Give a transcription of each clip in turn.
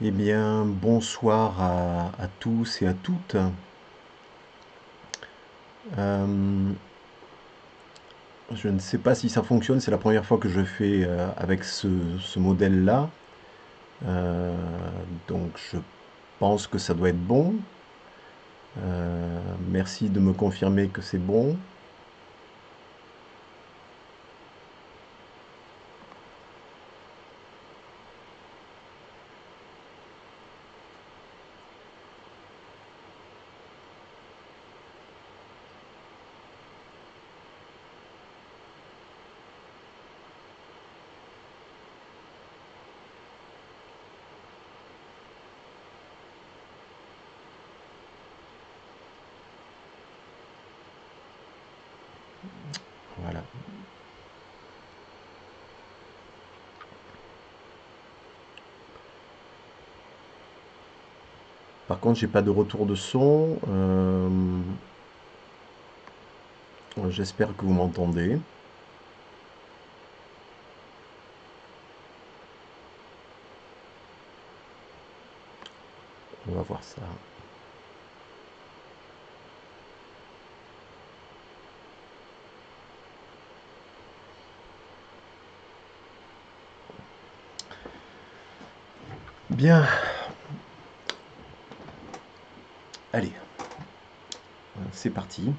Eh bien, bonsoir à tous et à toutes. Euh, je ne sais pas si ça fonctionne, c'est la première fois que je fais avec ce modèle-là. Euh, donc je pense que ça doit être bon. Merci de me confirmer que c'est bon. Voilà. Par contre, j'ai pas de retour de son. J'espère que vous m'entendez. On va voir ça. Bien, allez, c'est parti.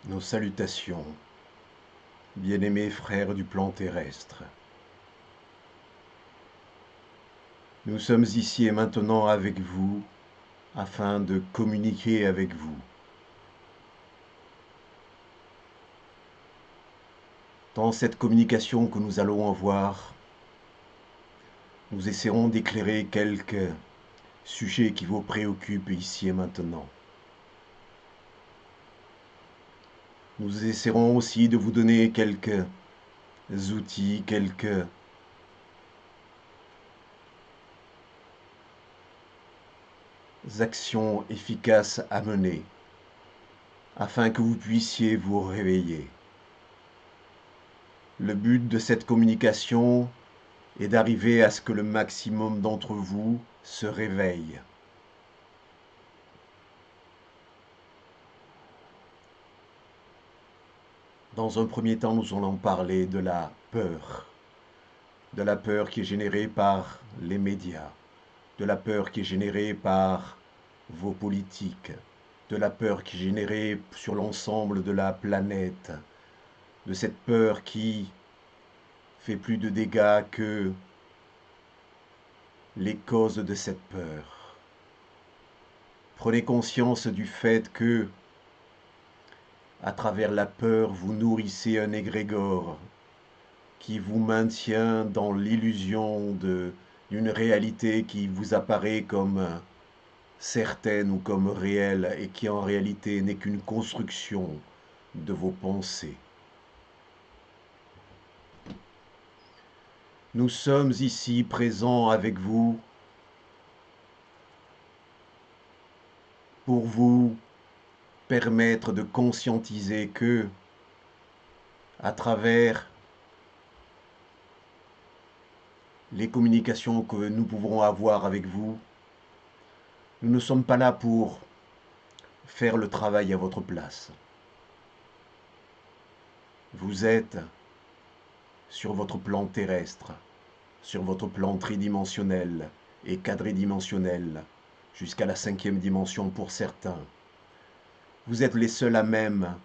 Nos salutations, bien-aimés frères du plan terrestre. Nous sommes ici et maintenant avec vous afin de communiquer avec vous. Dans cette communication que nous allons avoir, nous essaierons d'éclairer quelques sujets qui vous préoccupent ici et maintenant. Nous essaierons aussi de vous donner quelques outils, quelques actions efficaces à mener afin que vous puissiez vous réveiller. Le but de cette communication est d'arriver à ce que le maximum d'entre vous se réveille. Dans un premier temps, nous allons parler de la peur qui est générée par les médias, de la peur qui est générée par vos politiques, de la peur qui est générée sur l'ensemble de la planète, de cette peur qui fait plus de dégâts que les causes de cette peur. Prenez conscience du fait que, à travers la peur, vous nourrissez un égrégore qui vous maintient dans l'illusion d'une réalité qui vous apparaît comme certaine ou comme réelle et qui en réalité n'est qu'une construction de vos pensées. Nous sommes ici présents avec vous pour vous permettre de conscientiser que, à travers les communications que nous pouvons avoir avec vous, nous ne sommes pas là pour faire le travail à votre place. Vous êtes sur votre plan terrestre, sur votre plan tridimensionnel et quadridimensionnel, jusqu'à la 5e dimension pour certains. Vous êtes les seuls à même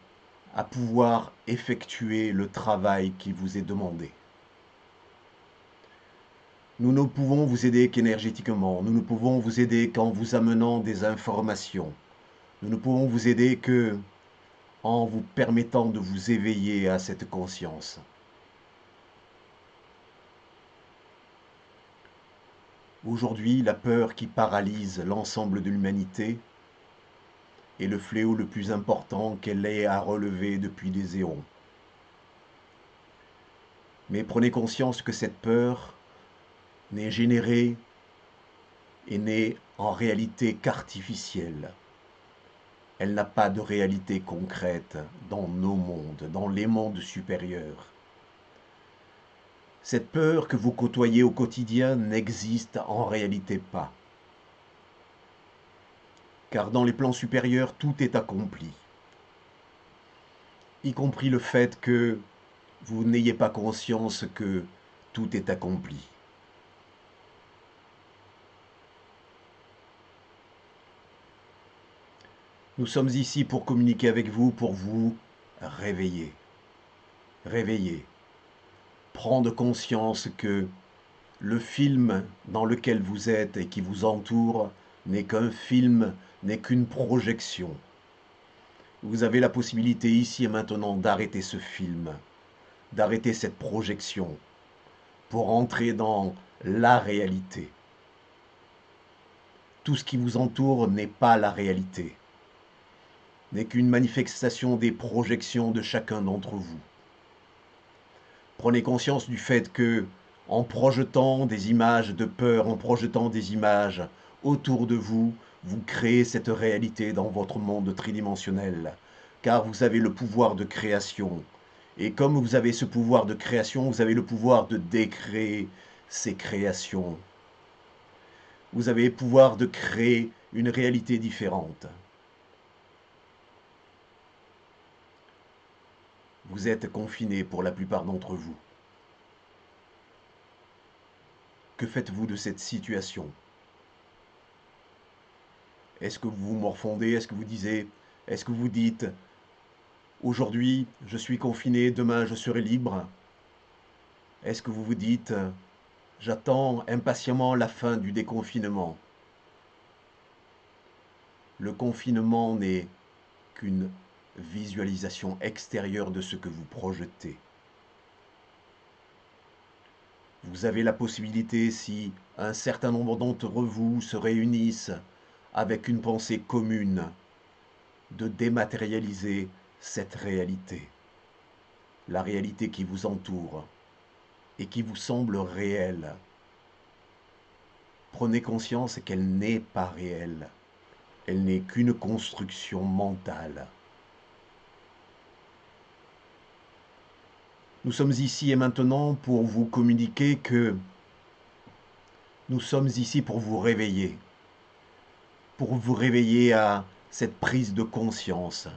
à pouvoir effectuer le travail qui vous est demandé. Nous ne pouvons vous aider qu'énergétiquement, nous ne pouvons vous aider qu'en vous amenant des informations. Nous ne pouvons vous aider que en vous permettant de vous éveiller à cette conscience. Aujourd'hui, la peur qui paralyse l'ensemble de l'humanité est le fléau le plus important qu'elle ait à relever depuis des éons. Mais prenez conscience que cette peur n'est générée et n'est en réalité qu'artificielle. Elle n'a pas de réalité concrète dans nos mondes, dans les mondes supérieurs. Cette peur que vous côtoyez au quotidien n'existe en réalité pas. Car dans les plans supérieurs, tout est accompli. Y compris le fait que vous n'ayez pas conscience que tout est accompli. Nous sommes ici pour communiquer avec vous, pour vous réveiller. Réveiller. Prendre conscience que le film dans lequel vous êtes et qui vous entoure n'est qu'un film, n'est qu'une projection. Vous avez la possibilité ici et maintenant d'arrêter ce film, d'arrêter cette projection, pour entrer dans la réalité. Tout ce qui vous entoure n'est pas la réalité, n'est qu'une manifestation des projections de chacun d'entre vous. Prenez conscience du fait que, en projetant des images de peur, en projetant des images autour de vous, vous créez cette réalité dans votre monde tridimensionnel, car vous avez le pouvoir de création. Et comme vous avez ce pouvoir de création, vous avez le pouvoir de décréer ces créations. Vous avez le pouvoir de créer une réalité différente. Vous êtes confinés pour la plupart d'entre vous. Que faites-vous de cette situation? Est-ce que vous vous morfondez? Est-ce que vous disiez, est-ce que vous dites, aujourd'hui je suis confiné, demain je serai libre? Est-ce que vous vous dites, j'attends impatiemment la fin du déconfinement? Le confinement n'est qu'une visualisation extérieure de ce que vous projetez. Vous avez la possibilité, si un certain nombre d'entre vous se réunissent avec une pensée commune, de dématérialiser cette réalité, la réalité qui vous entoure et qui vous semble réelle. Prenez conscience qu'elle n'est pas réelle, elle n'est qu'une construction mentale. Nous sommes ici et maintenant pour vous communiquer que nous sommes ici pour vous réveiller à cette prise de conscience.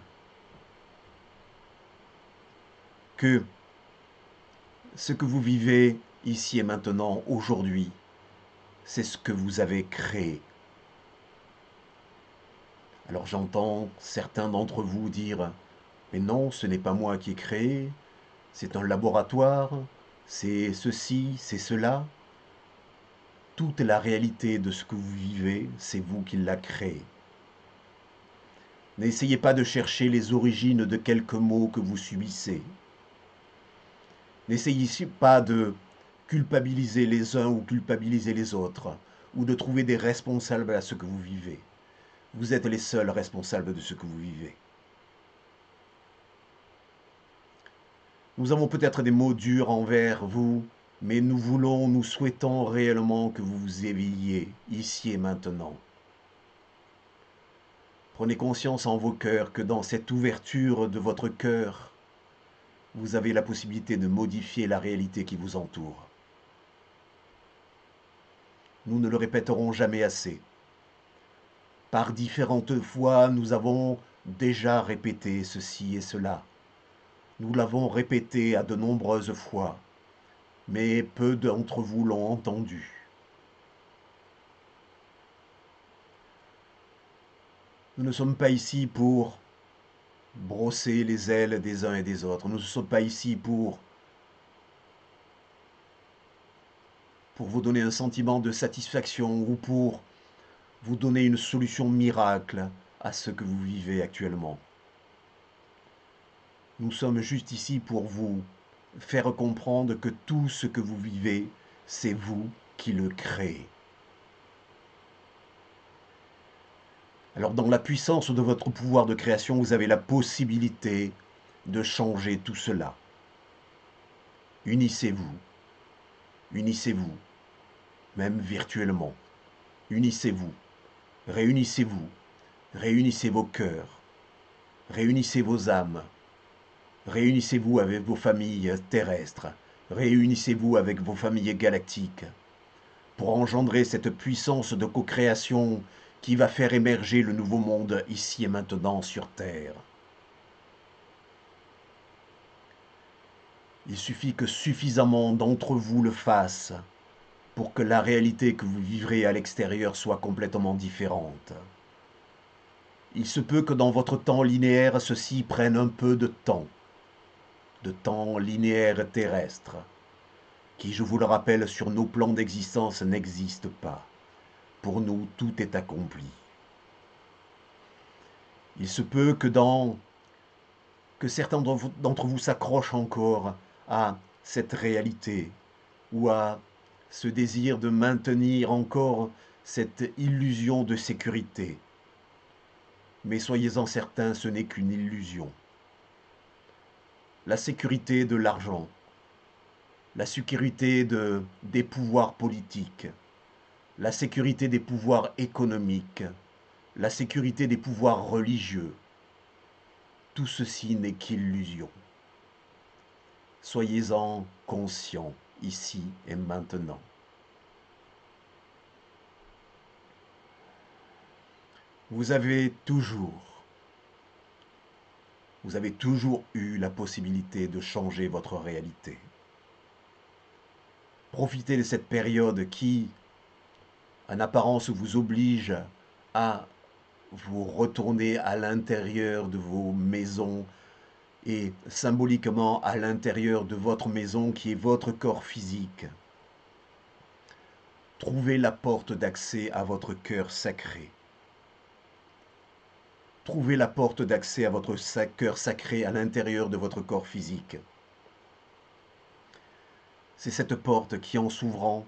que ce que vous vivez ici et maintenant, aujourd'hui, c'est ce que vous avez créé. Alors j'entends certains d'entre vous dire, mais non, ce n'est pas moi qui ai créé, c'est un laboratoire, c'est ceci, c'est cela. Toute la réalité de ce que vous vivez, c'est vous qui l'a créé. N'essayez pas de chercher les origines de quelques mots que vous subissez. N'essayez pas de culpabiliser les uns ou culpabiliser les autres, ou de trouver des responsables à ce que vous vivez. Vous êtes les seuls responsables de ce que vous vivez. Nous avons peut-être des mots durs envers vous, mais nous souhaitons réellement que vous vous éveilliez ici et maintenant. Prenez conscience en vos cœurs que dans cette ouverture de votre cœur, vous avez la possibilité de modifier la réalité qui vous entoure. Nous ne le répéterons jamais assez. Par différentes fois, nous avons déjà répété ceci et cela. Nous l'avons répété à de nombreuses fois, mais peu d'entre vous l'ont entendu. Nous ne sommes pas ici pour brosser les ailes des uns et des autres. Nous ne sommes pas ici pour vous donner un sentiment de satisfaction ou pour vous donner une solution miracle à ce que vous vivez actuellement. Nous sommes juste ici pour vous faire comprendre que tout ce que vous vivez, c'est vous qui le créez. Alors dans la puissance de votre pouvoir de création, vous avez la possibilité de changer tout cela. Unissez-vous, unissez-vous, même virtuellement. Unissez-vous, réunissez-vous, réunissez vos cœurs, réunissez vos âmes, réunissez-vous avec vos familles terrestres, réunissez-vous avec vos familles galactiques, pour engendrer cette puissance de co-création qui va faire émerger le nouveau monde ici et maintenant sur Terre. Il suffit que suffisamment d'entre vous le fassent pour que la réalité que vous vivrez à l'extérieur soit complètement différente. Il se peut que dans votre temps linéaire, ceci prenne un peu de temps linéaire terrestre, qui, je vous le rappelle, sur nos plans d'existence n'existe pas. Pour nous, tout est accompli. Il se peut que certains d'entre vous s'accrochent encore à cette réalité ou à ce désir de maintenir encore cette illusion de sécurité. Mais soyez-en certains, ce n'est qu'une illusion. La sécurité de l'argent, la sécurité des pouvoirs politiques, la sécurité des pouvoirs économiques, la sécurité des pouvoirs religieux, tout ceci n'est qu'illusion. Soyez-en conscients ici et maintenant. Vous avez toujours eu la possibilité de changer votre réalité. Profitez de cette période qui, en apparence, vous oblige à vous retourner à l'intérieur de vos maisons et symboliquement à l'intérieur de votre maison qui est votre corps physique. Trouvez la porte d'accès à votre cœur sacré. Trouvez la porte d'accès à votre cœur sacré à l'intérieur de votre corps physique. C'est cette porte qui, en s'ouvrant,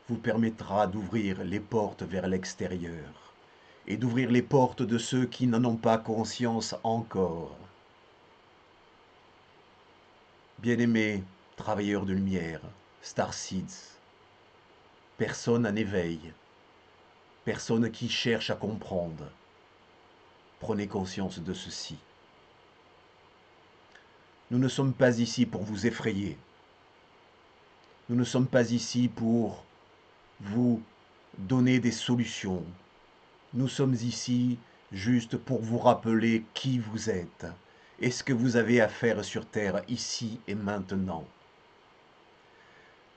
vous permettra d'ouvrir les portes vers l'extérieur et d'ouvrir les portes de ceux qui n'en ont pas conscience encore. Bien-aimés travailleurs de lumière, starseeds, personne en éveil, personne qui cherche à comprendre, prenez conscience de ceci. Nous ne sommes pas ici pour vous effrayer. Nous ne sommes pas ici pour vous donner des solutions. Nous sommes ici juste pour vous rappeler qui vous êtes est ce que vous avez à faire sur terre ici et maintenant.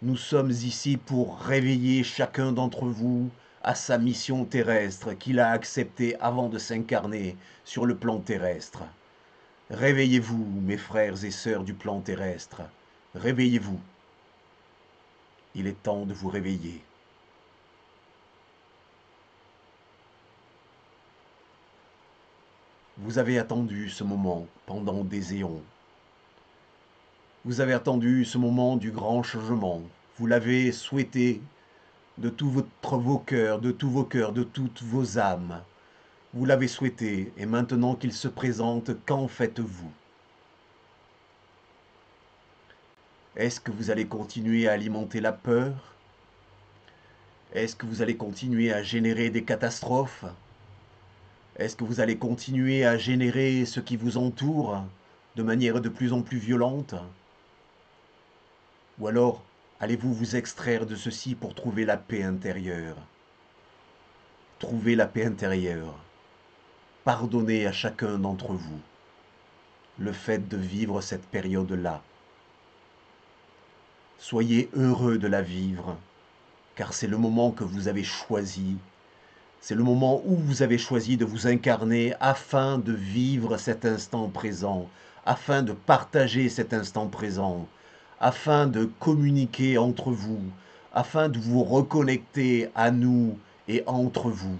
Nous sommes ici pour réveiller chacun d'entre vous à sa mission terrestre qu'il a acceptée avant de s'incarner sur le plan terrestre. Réveillez-vous, mes frères et sœurs du plan terrestre. Réveillez-vous. Il est temps de vous réveiller. Vous avez attendu ce moment pendant des éons. Vous avez attendu ce moment du grand changement. Vous l'avez souhaité de vos cœurs, de tous vos cœurs, de toutes vos âmes. Vous l'avez souhaité, et maintenant qu'il se présente, qu'en faites-vous? Est-ce que vous allez continuer à alimenter la peur? Est-ce que vous allez continuer à générer des catastrophes? Est-ce que vous allez continuer à générer ce qui vous entoure de manière de plus en plus violente? Ou alors allez-vous vous extraire de ceci pour trouver la paix intérieure? Trouver la paix intérieure. Pardonnez à chacun d'entre vous le fait de vivre cette période-là. Soyez heureux de la vivre, car c'est le moment que vous avez choisi. C'est le moment où vous avez choisi de vous incarner afin de vivre cet instant présent, afin de partager cet instant présent, afin de communiquer entre vous, afin de vous reconnecter à nous et entre vous.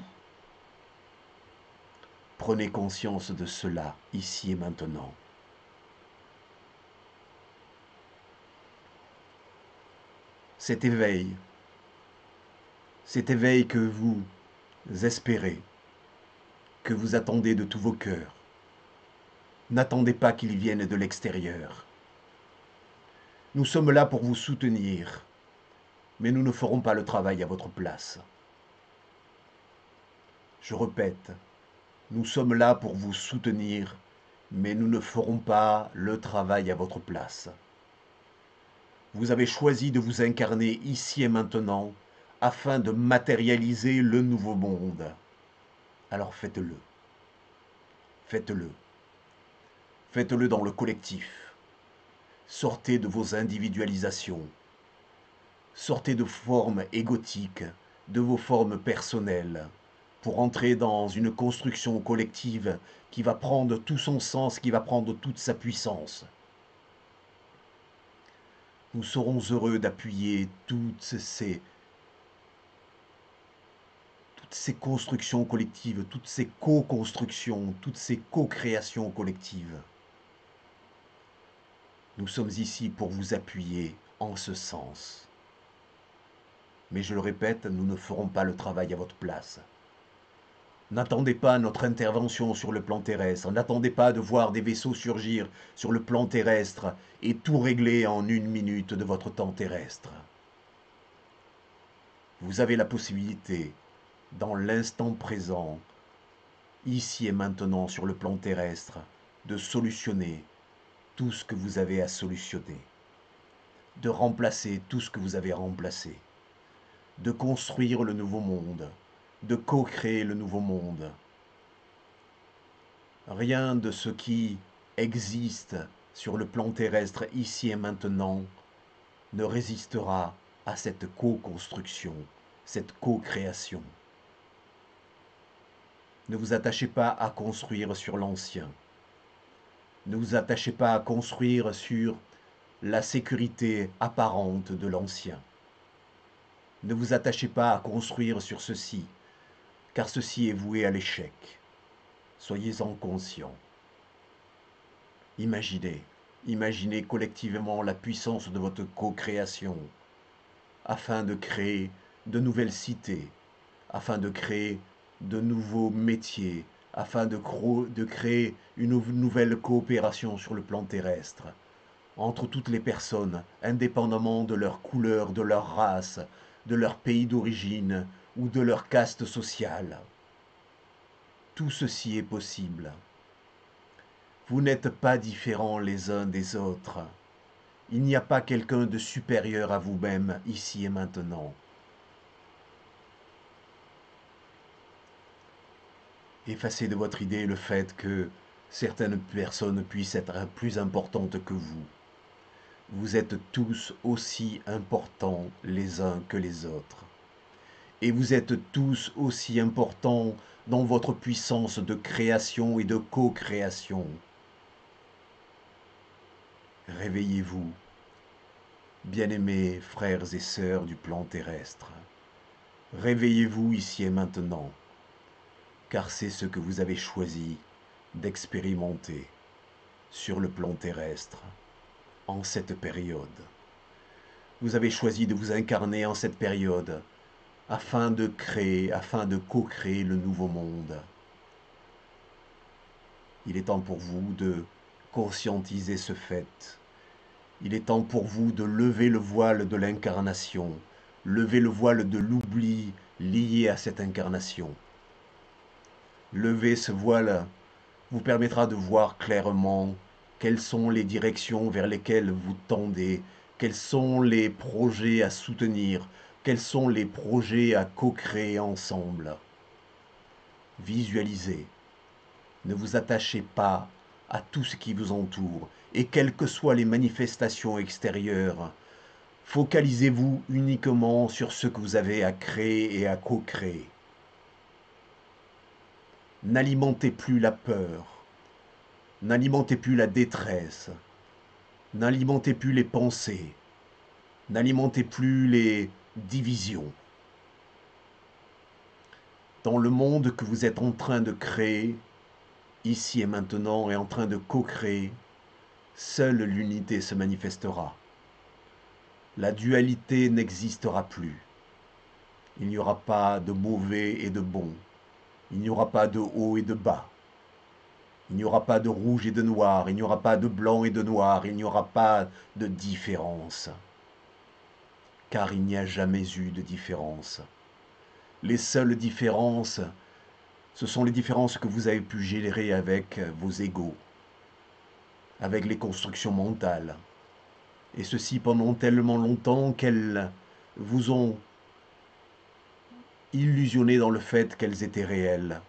Prenez conscience de cela, ici et maintenant. Cet éveil que vous espérez, que vous attendez de tous vos cœurs, n'attendez pas qu'il vienne de l'extérieur. Nous sommes là pour vous soutenir, mais nous ne ferons pas le travail à votre place. Je répète, nous sommes là pour vous soutenir, mais nous ne ferons pas le travail à votre place. Vous avez choisi de vous incarner ici et maintenant afin de matérialiser le nouveau monde. Alors faites-le. Faites-le. Faites-le dans le collectif. Sortez de vos individualisations. Sortez de formes égotiques, de vos formes personnelles, pour entrer dans une construction collective qui va prendre tout son sens, qui va prendre toute sa puissance. Nous serons heureux d'appuyer toutes ces constructions collectives, toutes ces co-constructions, toutes ces co-créations collectives. Nous sommes ici pour vous appuyer en ce sens. Mais je le répète, nous ne ferons pas le travail à votre place. N'attendez pas notre intervention sur le plan terrestre. N'attendez pas de voir des vaisseaux surgir sur le plan terrestre et tout régler en 1 minute de votre temps terrestre. Vous avez la possibilité, dans l'instant présent, ici et maintenant sur le plan terrestre, de solutionner tout ce que vous avez à solutionner, de remplacer tout ce que vous avez remplacé, de construire le nouveau monde, de co-créer le nouveau monde. Rien de ce qui existe sur le plan terrestre ici et maintenant ne résistera à cette co-construction, cette co-création. Ne vous attachez pas à construire sur l'ancien. Ne vous attachez pas à construire sur la sécurité apparente de l'ancien. Ne vous attachez pas à construire sur ceci, car ceci est voué à l'échec. Soyez-en conscients. Imaginez collectivement la puissance de votre co-création, afin de créer de nouvelles cités, afin de créer de nouveaux métiers, afin de créer une nouvelle coopération sur le plan terrestre, entre toutes les personnes, indépendamment de leur couleur, de leur race, de leur pays d'origine ou de leur caste sociale. Tout ceci est possible. Vous n'êtes pas différents les uns des autres. Il n'y a pas quelqu'un de supérieur à vous-même ici et maintenant. Effacez de votre idée le fait que certaines personnes puissent être plus importantes que vous. Vous êtes tous aussi importants les uns que les autres. Et vous êtes tous aussi importants dans votre puissance de création et de co-création. Réveillez-vous, bien-aimés frères et sœurs du plan terrestre. Réveillez-vous ici et maintenant, car c'est ce que vous avez choisi d'expérimenter sur le plan terrestre en cette période. Vous avez choisi de vous incarner en cette période afin de créer, afin de co-créer le nouveau monde. Il est temps pour vous de conscientiser ce fait. Il est temps pour vous de lever le voile de l'incarnation, lever le voile de l'oubli lié à cette incarnation. Lever ce voile vous permettra de voir clairement quelles sont les directions vers lesquelles vous tendez, quels sont les projets à soutenir, quels sont les projets à co-créer ensemble. Visualisez. Ne vous attachez pas à tout ce qui vous entoure, et quelles que soient les manifestations extérieures, focalisez-vous uniquement sur ce que vous avez à créer et à co-créer. N'alimentez plus la peur, n'alimentez plus la détresse, n'alimentez plus les pensées, n'alimentez plus les divisions. Dans le monde que vous êtes en train de créer, ici et maintenant, et en train de co-créer, seule l'unité se manifestera. La dualité n'existera plus. Il n'y aura pas de mauvais et de bon. Il n'y aura pas de haut et de bas. Il n'y aura pas de rouge et de noir. Il n'y aura pas de blanc et de noir. Il n'y aura pas de différence. Car il n'y a jamais eu de différence. Les seules différences, ce sont les différences que vous avez pu générer avec vos égos, avec les constructions mentales. Et ceci pendant tellement longtemps qu'elles vous ont illusionné dans le fait qu'elles étaient réelles.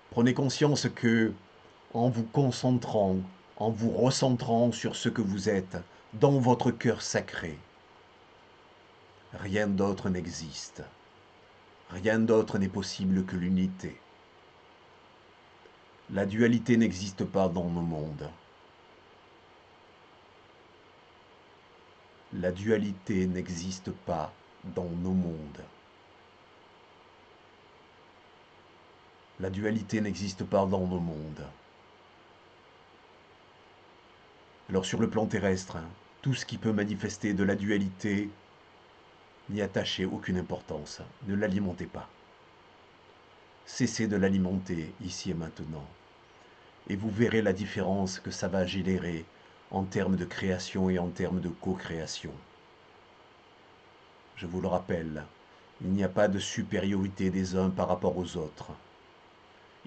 Prenez conscience que, en vous concentrant, en vous recentrant sur ce que vous êtes, dans votre cœur sacré, rien d'autre n'existe. Rien d'autre n'est possible que l'unité. La dualité n'existe pas dans nos mondes. La dualité n'existe pas dans nos mondes. La dualité n'existe pas dans nos mondes. Alors sur le plan terrestre, tout ce qui peut manifester de la dualité, n'y attachez aucune importance. Ne l'alimentez pas. Cessez de l'alimenter ici et maintenant. Et vous verrez la différence que ça va générer en termes de création et en termes de co-création. Je vous le rappelle, il n'y a pas de supériorité des uns par rapport aux autres.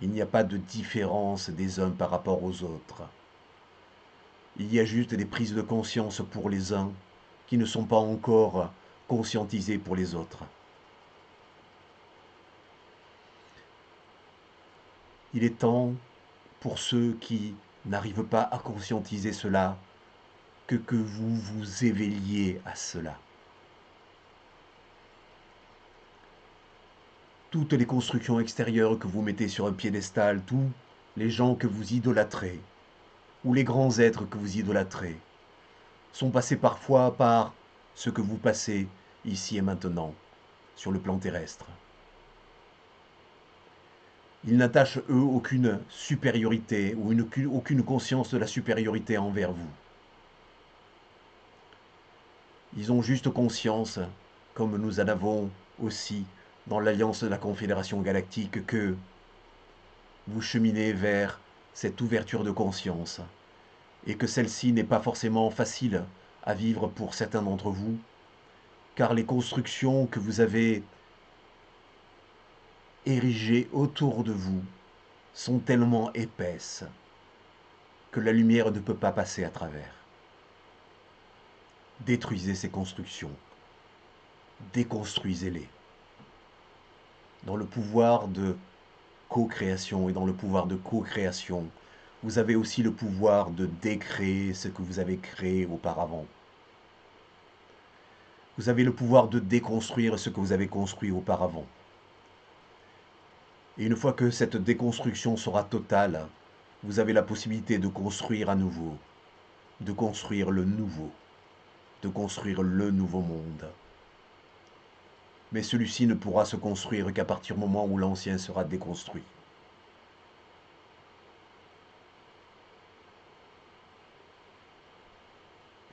Il n'y a pas de différence des uns par rapport aux autres. Il y a juste des prises de conscience pour les uns qui ne sont pas encore conscientisés pour les autres. Il est temps pour ceux qui n'arrivent pas à conscientiser cela que vous vous éveilliez à cela. Toutes les constructions extérieures que vous mettez sur un piédestal, tous les gens que vous idolâtrez, ou les grands êtres que vous idolâtrez, sont passés parfois par ce que vous passez ici et maintenant, sur le plan terrestre. Ils n'attachent, eux, aucune supériorité ou aucune conscience de la supériorité envers vous. Ils ont juste conscience, comme nous en avons aussi dans l'Alliance de la Confédération Galactique, que vous cheminez vers cette ouverture de conscience et que celle-ci n'est pas forcément facile à vivre pour certains d'entre vous, car les constructions que vous avez érigées autour de vous sont tellement épaisses que la lumière ne peut pas passer à travers. Détruisez ces constructions, déconstruisez-les, dans le pouvoir de co-création, et dans le pouvoir de co-création, vous avez aussi le pouvoir de décréer ce que vous avez créé auparavant. Vous avez le pouvoir de déconstruire ce que vous avez construit auparavant. Et une fois que cette déconstruction sera totale, vous avez la possibilité de construire à nouveau, de construire le nouveau, de construire le nouveau monde. Mais celui-ci ne pourra se construire qu'à partir du moment où l'ancien sera déconstruit.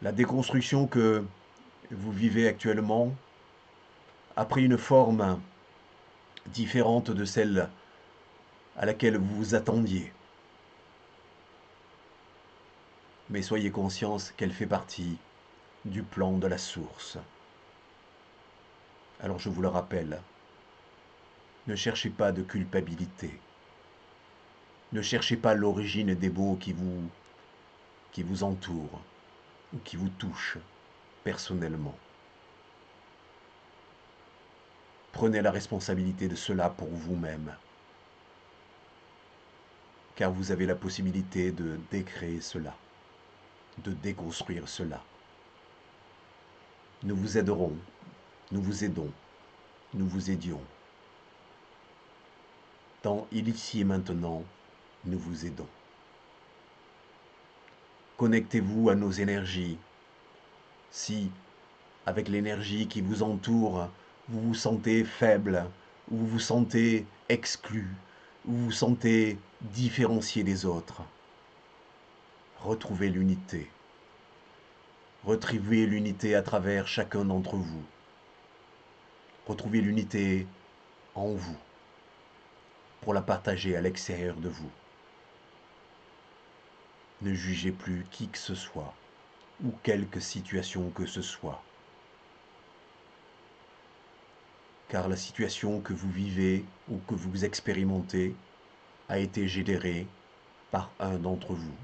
La déconstruction que vous vivez actuellement a pris une forme différente de celle à laquelle vous vous attendiez. Mais soyez conscients qu'elle fait partie du plan de la source. Alors je vous le rappelle, ne cherchez pas de culpabilité. Ne cherchez pas l'origine des maux qui vous entourent ou qui vous touchent personnellement. Prenez la responsabilité de cela pour vous-même, car vous avez la possibilité de décréer cela, de déconstruire cela. Nous vous aiderons, nous vous aidons, nous vous aidions. Dans il ici et maintenant, nous vous aidons. Connectez-vous à nos énergies. Si, avec l'énergie qui vous entoure, vous vous sentez faible, ou vous vous sentez exclu, ou vous vous sentez différencié des autres, retrouvez l'unité. Retrouvez l'unité à travers chacun d'entre vous. Retrouvez l'unité en vous pour la partager à l'extérieur de vous. Ne jugez plus qui que ce soit ou quelque situation que ce soit. Car la situation que vous vivez ou que vous expérimentez a été générée par un d'entre vous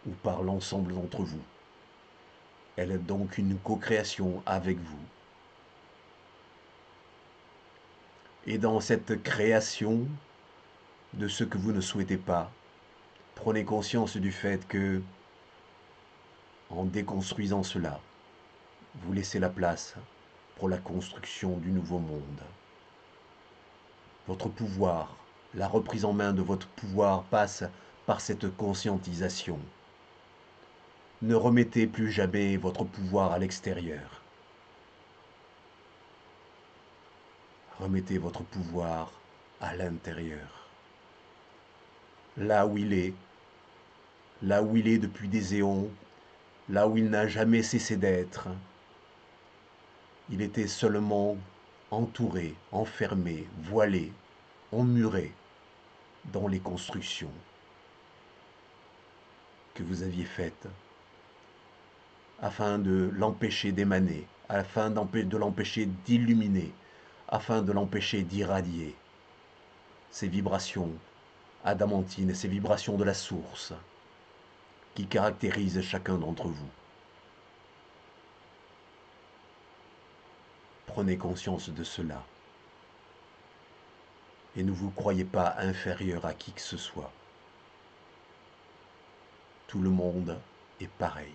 ou par l'ensemble d'entre vous. Elle est donc une co-création avec vous. Et dans cette création de ce que vous ne souhaitez pas, prenez conscience du fait que, en déconstruisant cela, vous laissez la place pour la construction du nouveau monde. Votre pouvoir, la reprise en main de votre pouvoir passe par cette conscientisation. Ne remettez plus jamais votre pouvoir à l'extérieur. Remettez votre pouvoir à l'intérieur. Là où il est depuis des éons, là où il n'a jamais cessé d'être. Il était seulement entouré, enfermé, voilé, emmuré dans les constructions que vous aviez faites afin de l'empêcher d'émaner, afin de l'empêcher d'illuminer, afin de l'empêcher d'irradier ces vibrations adamantines, ces vibrations de la source qui caractérisent chacun d'entre vous. Prenez conscience de cela et ne vous croyez pas inférieur à qui que ce soit. Tout le monde est pareil.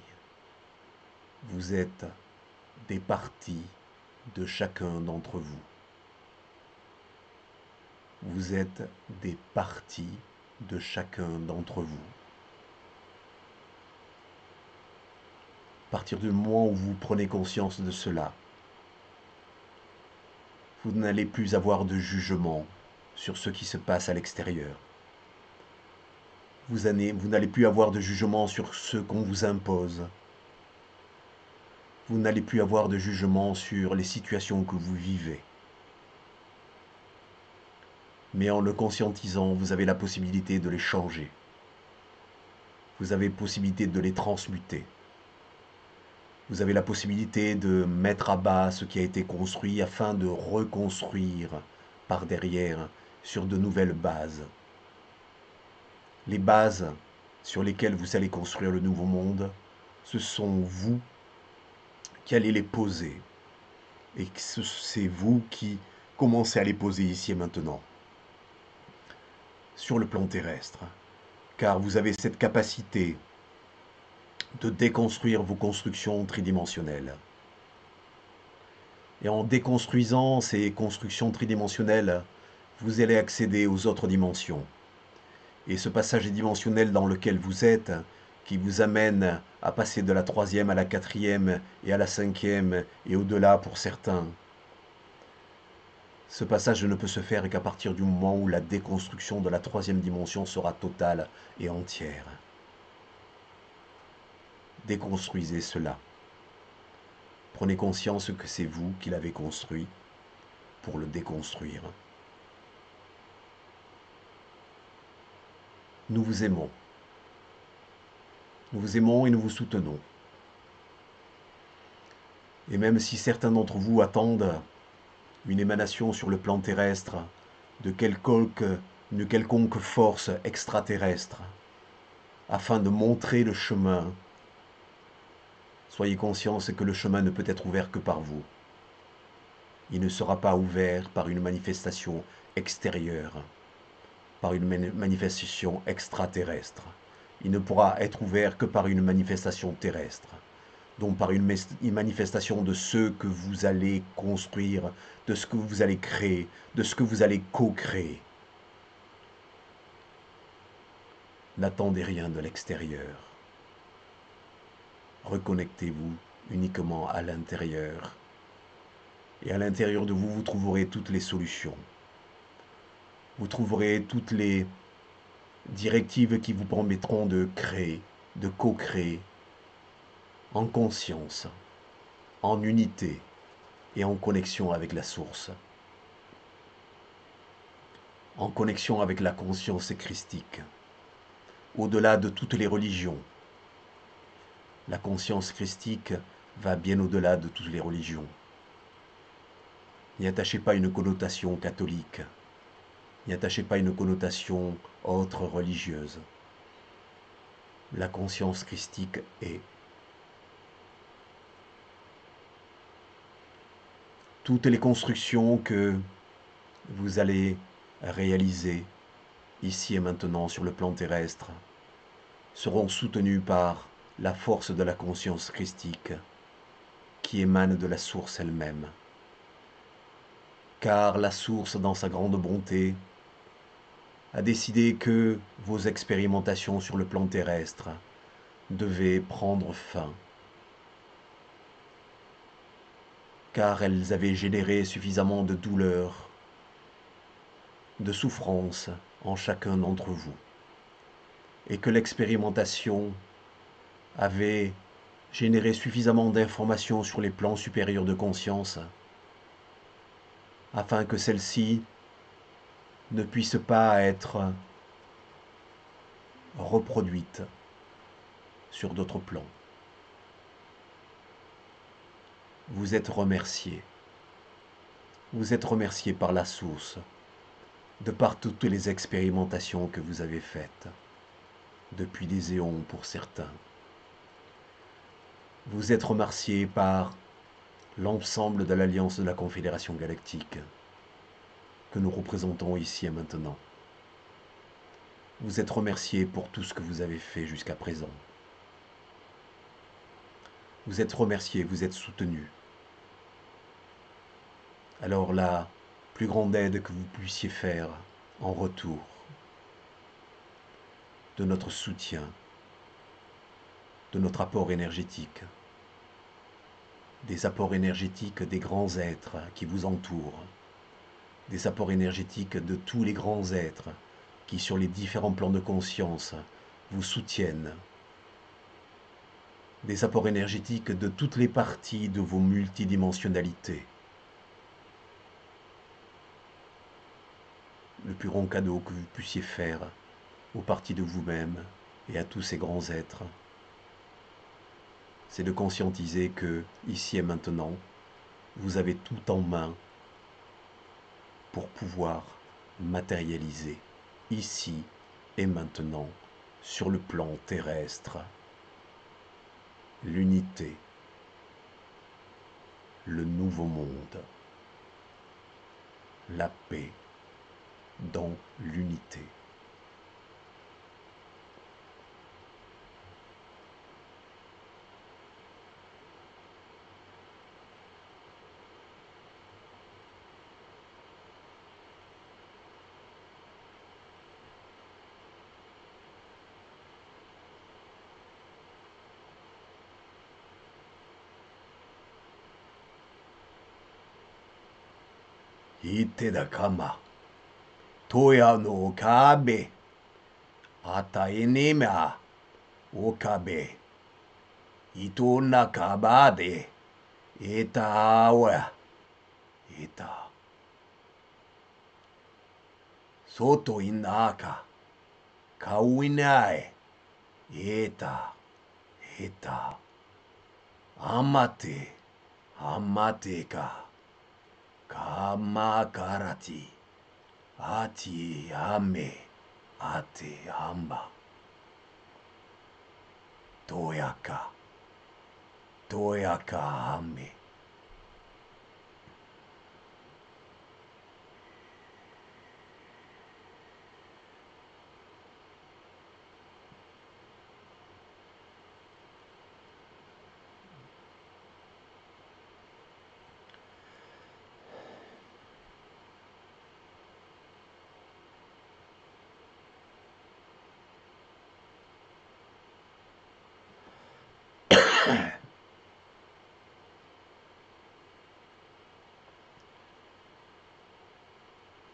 Vous êtes des parties de chacun d'entre vous. Vous êtes des parties de chacun d'entre vous. À partir du moment où vous prenez conscience de cela, vous n'allez plus avoir de jugement sur ce qui se passe à l'extérieur. Vous n'allez plus avoir de jugement sur ce qu'on vous impose. Vous n'allez plus avoir de jugement sur les situations que vous vivez. Mais en le conscientisant, vous avez la possibilité de les changer. Vous avez la possibilité de les transmuter. Vous avez la possibilité de mettre à bas ce qui a été construit afin de reconstruire par derrière sur de nouvelles bases. Les bases sur lesquelles vous allez construire le nouveau monde, ce sont vous qui allez les poser. Et c'est vous qui commencez à les poser ici et maintenant. sur le plan terrestre, car vous avez cette capacité de déconstruire vos constructions tridimensionnelles. Et en déconstruisant ces constructions tridimensionnelles, vous allez accéder aux autres dimensions. Et ce passage dimensionnel dans lequel vous êtes, qui vous amène à passer de la troisième à la quatrième et à la cinquième et au-delà pour certains, ce passage ne peut se faire qu'à partir du moment où la déconstruction de la troisième dimension sera totale et entière. Déconstruisez cela. Prenez conscience que c'est vous qui l'avez construit pour le déconstruire. Nous vous aimons. Nous vous aimons et nous vous soutenons. Et même si certains d'entre vous attendent une émanation sur le plan terrestre de une quelconque force extraterrestre, afin de montrer le chemin, soyez conscients que le chemin ne peut être ouvert que par vous. Il ne sera pas ouvert par une manifestation extérieure, par une manifestation extraterrestre. Il ne pourra être ouvert que par une manifestation terrestre, donc par une manifestation de ce que vous allez construire, de ce que vous allez créer, de ce que vous allez co-créer. N'attendez rien de l'extérieur. Reconnectez-vous uniquement à l'intérieur. Et à l'intérieur de vous, vous trouverez toutes les solutions. Vous trouverez toutes les directives qui vous permettront de créer, de co-créer, en conscience, en unité et en connexion avec la source, en connexion avec la conscience christique, au-delà de toutes les religions. La conscience christique va bien au-delà de toutes les religions. N'y attachez pas une connotation catholique, n'y attachez pas une connotation autre religieuse. La conscience christique est. Toutes les constructions que vous allez réaliser ici et maintenant sur le plan terrestre seront soutenues par la force de la conscience christique qui émane de la source elle-même. Car la source, dans sa grande bonté, a décidé que vos expérimentations sur le plan terrestre devaient prendre fin, car elles avaient généré suffisamment de douleur, de souffrance en chacun d'entre vous, et que l'expérimentation avait généré suffisamment d'informations sur les plans supérieurs de conscience afin que celles-ci ne puissent pas être reproduites sur d'autres plans. Vous êtes remerciés. Vous êtes remerciés par la source, de par toutes les expérimentations que vous avez faites, depuis des éons pour certains. Vous êtes remerciés par l'ensemble de l'Alliance de la Confédération Galactique que nous représentons ici et maintenant. Vous êtes remerciés pour tout ce que vous avez fait jusqu'à présent. Vous êtes remerciés, vous êtes soutenus. Alors la plus grande aide que vous puissiez faire en retour de notre soutien, de notre apport énergétique, des apports énergétiques des grands êtres qui vous entourent, des apports énergétiques de tous les grands êtres qui, sur les différents plans de conscience, vous soutiennent, des apports énergétiques de toutes les parties de vos multidimensionnalités. Le plus grand cadeau que vous puissiez faire aux parties de vous-même et à tous ces grands êtres, c'est de conscientiser que, ici et maintenant, vous avez tout en main pour pouvoir matérialiser, ici et maintenant, sur le plan terrestre, l'unité, le nouveau monde, la paix dans l'unité. ite da kama. Toya no okabe. Ata enema okabe. Ito nakabade. Eta awa. Eta. Soto inaka. Kauinae. Eta. Eta. Amate. Amate ka. Kamakarati. Ati ame. Ate amba. Toyaka. Toyaka ame.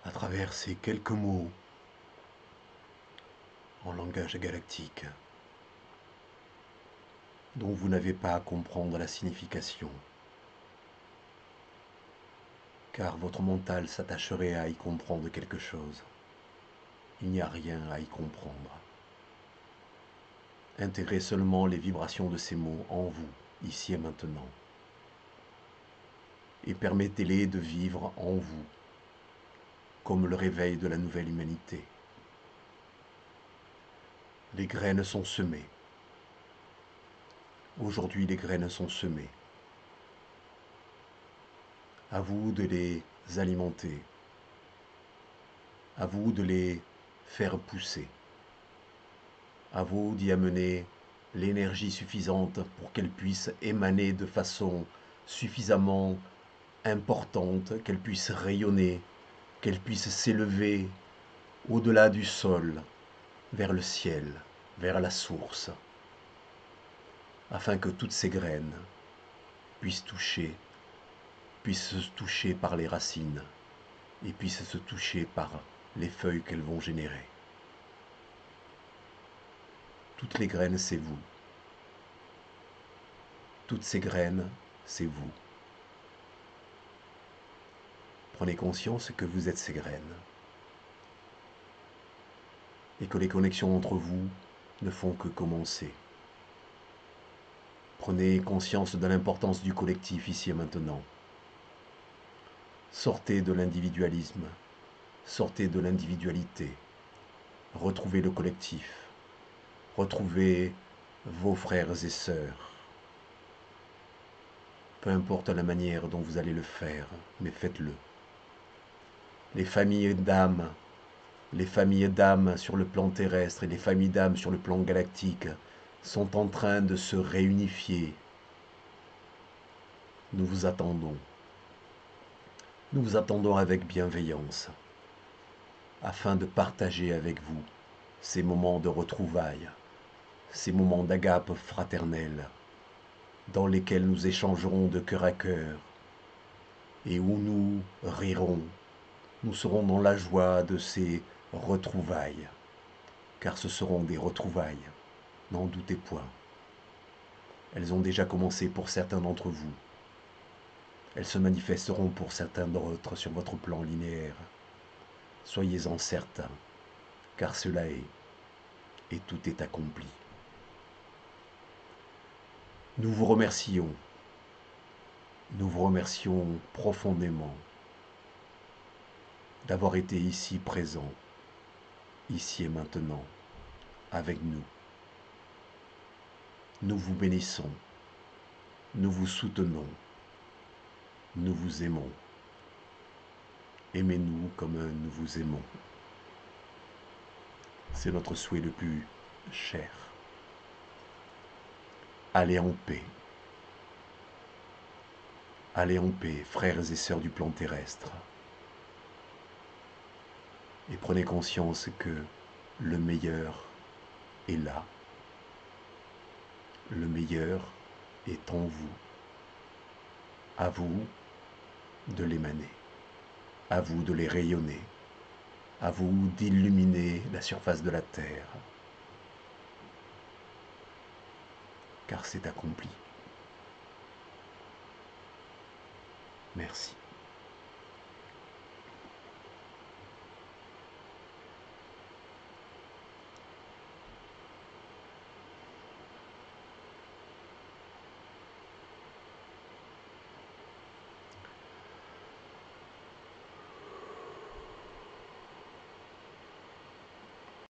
À travers ces quelques mots en langage galactique dont vous n'avez pas à comprendre la signification, car votre mental s'attacherait à y comprendre quelque chose. Il n'y a rien à y comprendre. Intégrez seulement les vibrations de ces mots en vous, ici et maintenant, et permettez-les de vivre en vous, comme le réveil de la nouvelle humanité. Les graines sont semées. Aujourd'hui, les graines sont semées. À vous de les alimenter. À vous de les faire pousser. À vous d'y amener l'énergie suffisante pour qu'elles puissent émaner de façon suffisamment importante, qu'elles puissent rayonner, qu'elles puissent s'élever au-delà du sol, vers le ciel, vers la source, afin que toutes ces graines puissent se toucher par les racines et puissent se toucher par les feuilles qu'elles vont générer. Toutes les graines, c'est vous. Toutes ces graines, c'est vous. Prenez conscience que vous êtes ces graines et que les connexions entre vous ne font que commencer. Prenez conscience de l'importance du collectif ici et maintenant. Sortez de l'individualisme, sortez de l'individualité, retrouvez le collectif, retrouvez vos frères et sœurs. Peu importe la manière dont vous allez le faire, mais faites-le. Les familles d'âmes sur le plan terrestre et les familles d'âmes sur le plan galactique sont en train de se réunifier. Nous vous attendons. Nous vous attendons avec bienveillance, afin de partager avec vous ces moments de retrouvailles, ces moments d'agape fraternelle, dans lesquels nous échangerons de cœur à cœur, et où nous rirons, nous serons dans la joie de ces retrouvailles, car ce seront des retrouvailles, n'en doutez point. Elles ont déjà commencé pour certains d'entre vous. Elles se manifesteront pour certains d'autres sur votre plan linéaire. Soyez-en certains, car cela est, et tout est accompli. Nous vous remercions profondément d'avoir été ici présent, ici et maintenant, avec nous. Nous vous bénissons, nous vous soutenons, nous vous aimons. Aimez-nous comme nous vous aimons. C'est notre souhait le plus cher. Allez en paix. Allez en paix, frères et sœurs du plan terrestre. Et prenez conscience que le meilleur est là. Le meilleur est en vous. À vous de l'émaner. à vous de les rayonner, à vous d'illuminer la surface de la terre, car c'est accompli. Merci.